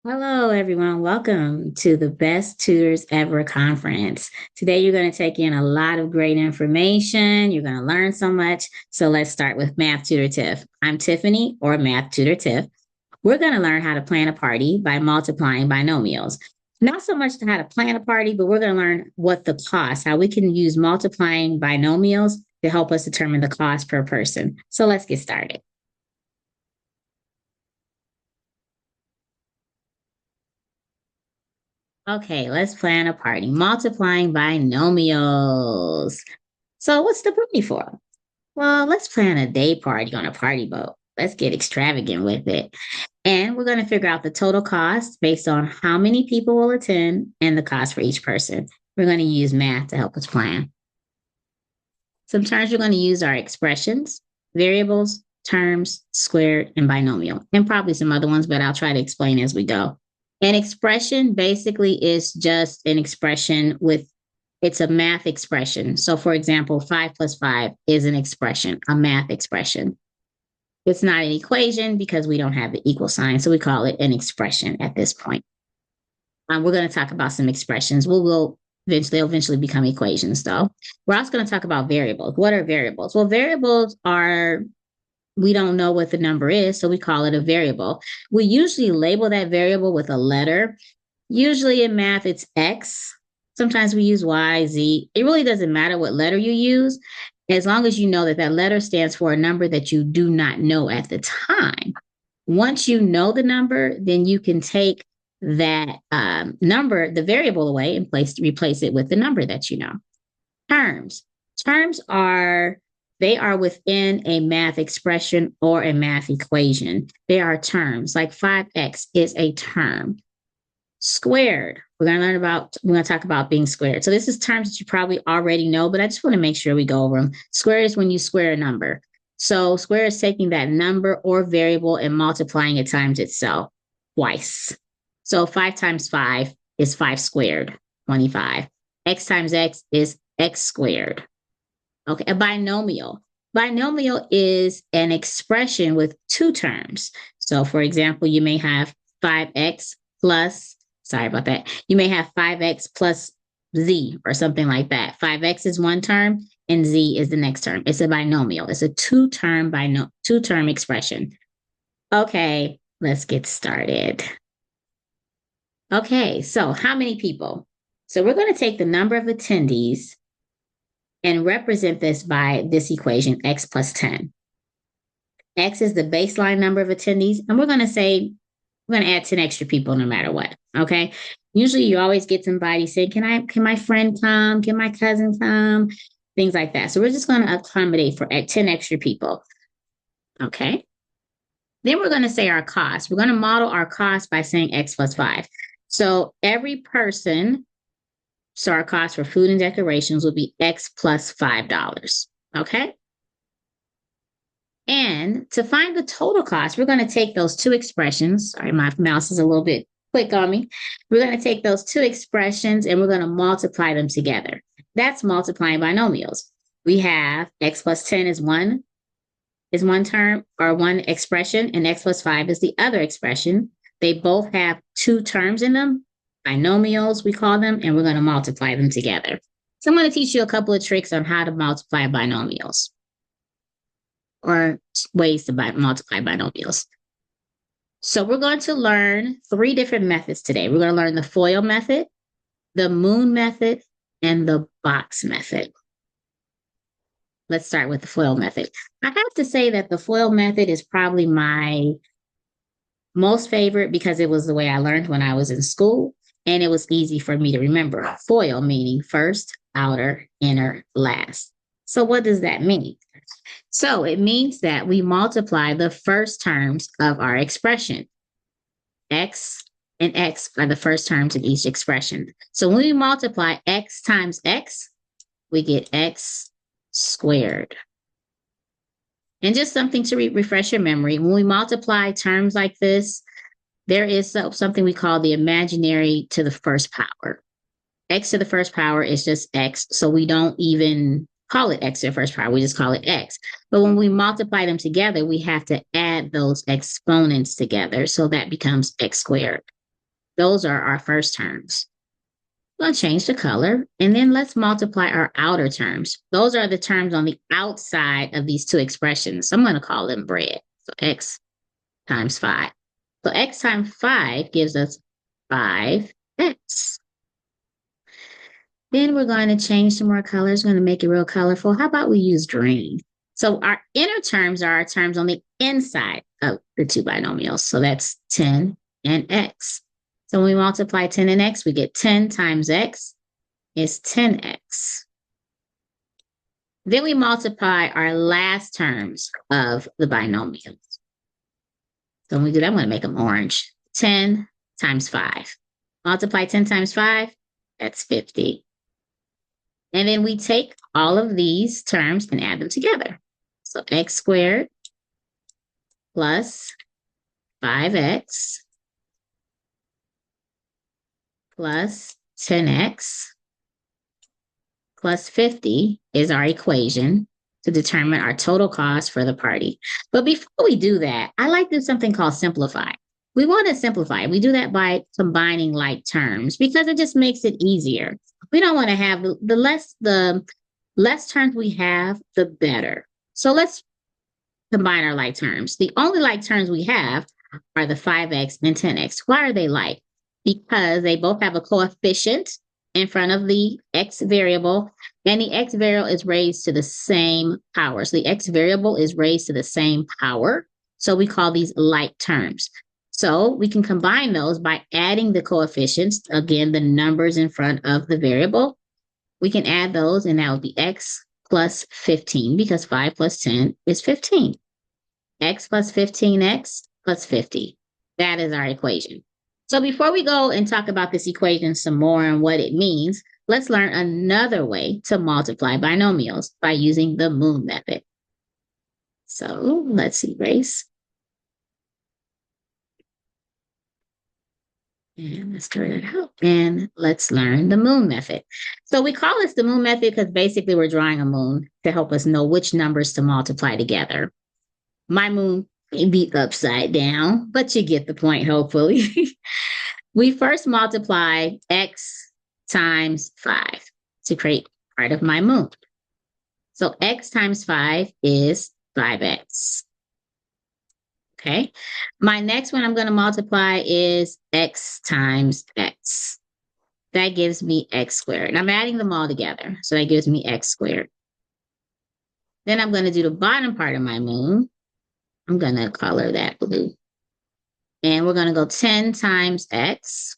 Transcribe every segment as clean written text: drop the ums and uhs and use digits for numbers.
Hello, everyone. Welcome to the Best Tutors Ever conference. Today, you're going to take in a lot of great information. You're going to learn so much. So, let's start with Math Tutor Tiff. I'm Tiffany, or Math Tutor Tiff. We're going to learn how to plan a party by multiplying binomials. Not so much how to plan a party, but we're going to learn what the cost, how we can use multiplying binomials to help us determine the cost per person. So, let's get started. Okay, let's plan a party. Multiplying binomials. So, what's the party for? Well, let's plan a day party on a party boat. Let's get extravagant with it. And we're going to figure out the total cost based on how many people will attend and the cost for each person. We're going to use math to help us plan. Some terms we're going to use are expressions, variables, terms, squared, and binomial, and probably some other ones, but I'll try to explain as we go. An expression basically is just an expression with it's a math expression. So, for example, 5 plus 5 is an expression, a math expression. It's not an equation because we don't have the equal sign. So, we call it an expression at this point. We're going to talk about some expressions. They'll eventually become equations, though. We're also going to talk about variables. What are variables? Well, variables are we don't know what the number is, so we call it a variable. We usually label that variable with a letter. Usually in math, it's X. Sometimes we use Y, Z. It really doesn't matter what letter you use, as long as you know that that letter stands for a number that you do not know at the time. Once you know the number, then you can take that number, the variable away, and replace it with the number that you know. Terms. Terms are they are within a math expression or a math equation. They are terms. Like 5x is a term. Squared. We're going to talk about being squared. So this is terms that you probably already know, but I just want to make sure we go over them. Square is when you square a number. So square is taking that number or variable and multiplying it times itself twice. So 5 times 5 is 5 squared, 25. X times X is X squared. Okay, a binomial. Binomial is an expression with two terms. So, for example, you may have 5x plus, sorry about that, you may have 5x plus z or something like that. 5x is one term and z is the next term. It's a binomial. It's a two-term expression. Okay, let's get started. Okay, so how many people? So we're going to take the number of attendees and represent this by this equation, x plus 10. X is the baseline number of attendees, and we're going to add 10 extra people no matter what, okay? Usually you always get somebody saying, can my friend come? Can my cousin come? Things like that. So we're just going to accommodate for 10 extra people, okay? Then we're going to say our cost. We're going to model our cost by saying x plus 5. So every person, so our cost for food and decorations will be X plus $5. Okay. And to find the total cost, we're going to take those two expressions. Sorry, my mouse is a little bit quick on me. We're going to take those two expressions and we're going to multiply them together. That's multiplying binomials. We have X plus 10 is one term or one expression, and X plus 5 is the other expression. They both have two terms in them. Binomials, we call them, and we're going to multiply them together. So I'm going to teach you a couple of tricks on how to multiply binomials or ways to multiply binomials. So we're going to learn 3 different methods today. We're going to learn the FOIL method, the moon method, and the box method. Let's start with the FOIL method. I have to say that the FOIL method is probably my most favorite because it was the way I learned when I was in school. And it was easy for me to remember. FOIL meaning first, outer, inner, last. So what does that mean? So it means that we multiply the first terms of our expression. X and X are the first terms of each expression. So when we multiply X times X, we get X squared. And just something to refresh your memory, when we multiply terms like this, there is something we call the imaginary to the first power. X to the first power is just X, so we don't even call it X to the first power, we just call it X. But when we multiply them together, we have to add those exponents together, so that becomes X squared. Those are our first terms. I'm going to change the color, and then let's multiply our outer terms. Those are the terms on the outside of these two expressions. So I'm going to call them red. So x times 5. So x times 5 gives us 5x. Then we're going to change some more colors. We're going to make it real colorful. How about we use green? So our inner terms are our terms on the inside of the two binomials. So that's 10 and x. So when we multiply 10 and x, we get 10 times x is 10x. Then we multiply our last terms of the binomials. So when we do that, I'm going to make them orange. 10 times 5. Multiply 10 times 5, that's 50. And then we take all of these terms and add them together. So x squared plus 5x plus 10x plus 50 is our equation to determine our total cost for the party. But before we do that, I like to do something called simplify. We want to simplify. We do that by combining like terms because it just makes it easier. We don't want to have the less terms we have, the better. So let's combine our like terms. The only like terms we have are the 5x and 10x. Why are they like? Because they both have a coefficient in front of the x variable, and the x variable is raised to the same power. So the x variable is raised to the same power. So we call these like terms. So we can combine those by adding the coefficients, again, the numbers in front of the variable. We can add those, and that would be x plus 15, because 5 plus 10 is 15. X plus 15x plus 50. That is our equation. So before we go and talk about this equation some more and what it means, let's learn another way to multiply binomials by using the moon method. So let's erase. And let's turn it out. And let's learn the moon method. So we call this the moon method because basically we're drawing a moon to help us know which numbers to multiply together. My moon may be upside down, but you get the point, hopefully. We first multiply x times 5 to create part of my moon. So x times 5 is 5x. Okay. My next one I'm going to multiply is x times x. That gives me x squared. And I'm adding them all together. So that gives me x squared. Then I'm going to do the bottom part of my moon. I'm going to color that blue. And we're going to go 10 times x.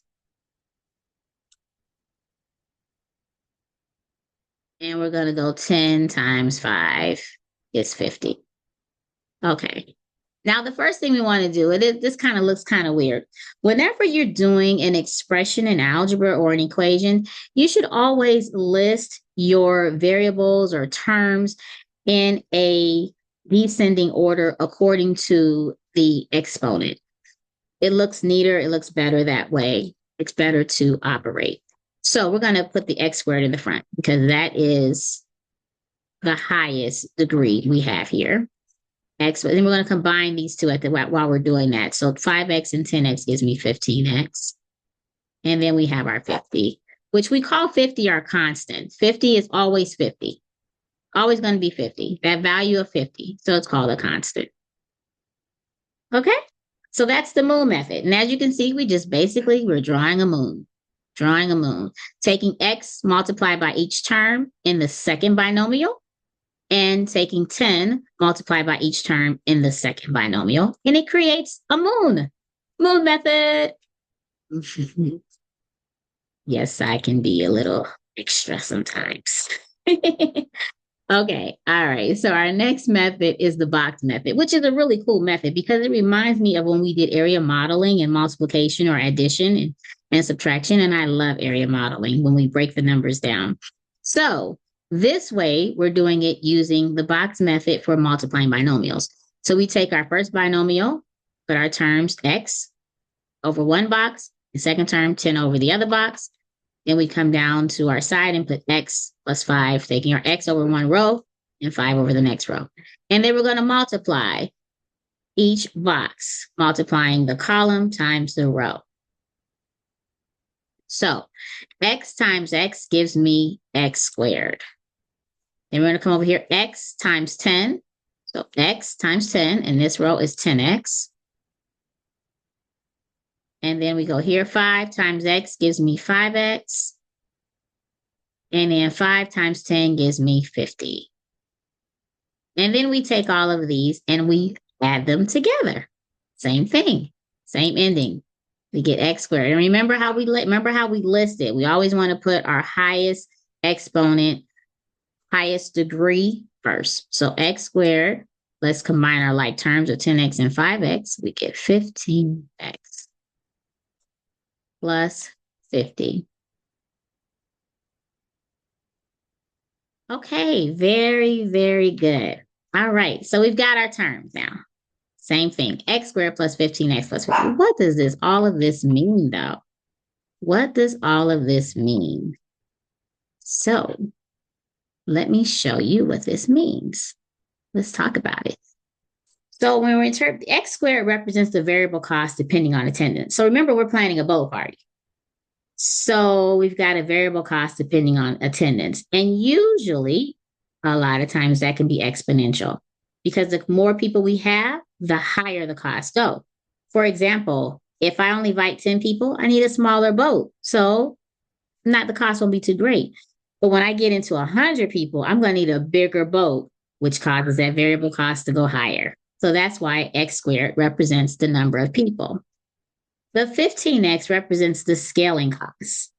And we're going to go 10 times 5 is 50. Okay. Now, the first thing we want to do, this kind of looks kind of weird. Whenever you're doing an expression in algebra or an equation, you should always list your variables or terms in a descending order according to the exponent. It looks neater. It looks better that way. It's better to operate. So we're going to put the x squared in the front because that is the highest degree we have here. X, and then we're going to combine these two while we're doing that. So 5x and 10x gives me 15x. And then we have our 50, which we call 50 our constant. 50 is always 50. Always going to be 50. That value of 50. So it's called a constant. Okay? So that's the moon method. And as you can see, we're drawing a moon. Drawing a moon. Taking x multiplied by each term in the second binomial, and taking 10 multiplied by each term in the second binomial, and it creates a moon. Moon method. Yes, I can be a little extra sometimes. Okay, all right. So our next method is the box method, which is a really cool method because it reminds me of when we did area modeling and multiplication or addition and subtraction, and I love area modeling when we break the numbers down. So this way, we're doing it using the box method for multiplying binomials. So we take our first binomial, put our terms x over one box, the second term 10 over the other box. Then we come down to our side and put x plus 5, taking our x over one row and 5 over the next row. And then we're going to multiply each box, multiplying the column times the row. So x times x gives me x squared. Then we're going to come over here, x times 10. So x times 10 in this row is 10x. And then we go here, 5 times x gives me 5x. And then 5 times 10 gives me 50. And then we take all of these and we add them together. Same thing, same ending. We get x squared. And remember how we listed. We always want to put our highest exponent, highest degree first. So x squared, let's combine our like terms of 10x and 5x. We get 15x plus 50. Okay, very, very good. All right, so we've got our terms now. Same thing, x squared plus 15x plus 50. What does all of this mean, though? What does all of this mean? So let me show you what this means. Let's talk about it. So when we interpret, x squared represents the variable cost depending on attendance. So remember, we're planning a boat party. So we've got a variable cost depending on attendance. And usually, a lot of times that can be exponential because the more people we have, the higher the cost go. For example, if I only invite 10 people, I need a smaller boat. So the cost won't be too great. But when I get into 100 people, I'm going to need a bigger boat, which causes that variable cost to go higher. So that's why x squared represents the number of people. The 15x represents the scaling cost.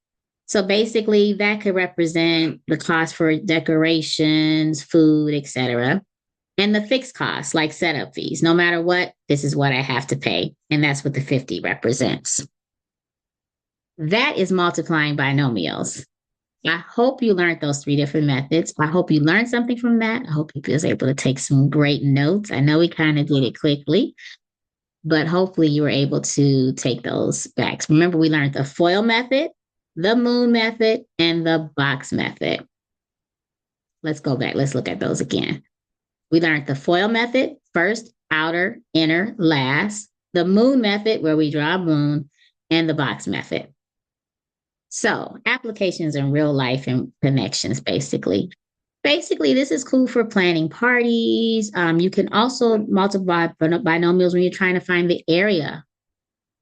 So basically, that could represent the cost for decorations, food, etc. And the fixed costs, like setup fees. No matter what, this is what I have to pay. And that's what the 50 represents. That is multiplying binomials. I hope you learned those 3 different methods. I hope you learned something from that. I hope you was able to take some great notes. I know we kind of did it quickly, but hopefully you were able to take those back. Remember, we learned the FOIL method, the moon method, and the box method. Let's go back. Let's look at those again. We learned the FOIL method, first, outer, inner, last, the moon method, where we draw a moon, and the box method. So applications in real life and connections, basically. Basically, this is cool for planning parties. You can also multiply binomials when you're trying to find the area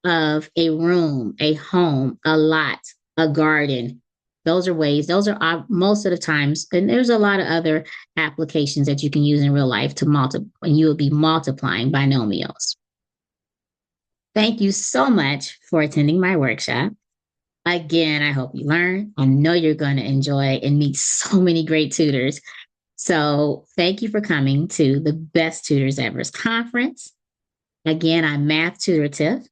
of a room, a home, a lot, a garden. Those are ways, those are most of the times, and there's a lot of other applications that you can use in real life to multiply, and you will be multiplying binomials. Thank you so much for attending my workshop. Again, I hope you learn. I know you're going to enjoy and meet so many great tutors. So thank you for coming to the Best Tutors Ever's conference. Again, I'm Math Tutor Tiff.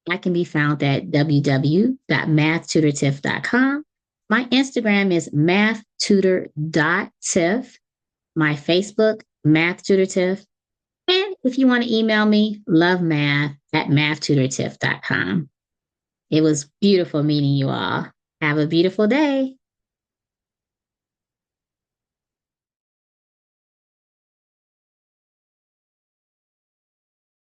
I can be found at www.mathtutortiff.com. My Instagram is mathtutor.tiff. My Facebook, mathtutortiff. And if you want to email me, LoveMath@mathtutortiff.com. It was beautiful meeting you all. Have a beautiful day.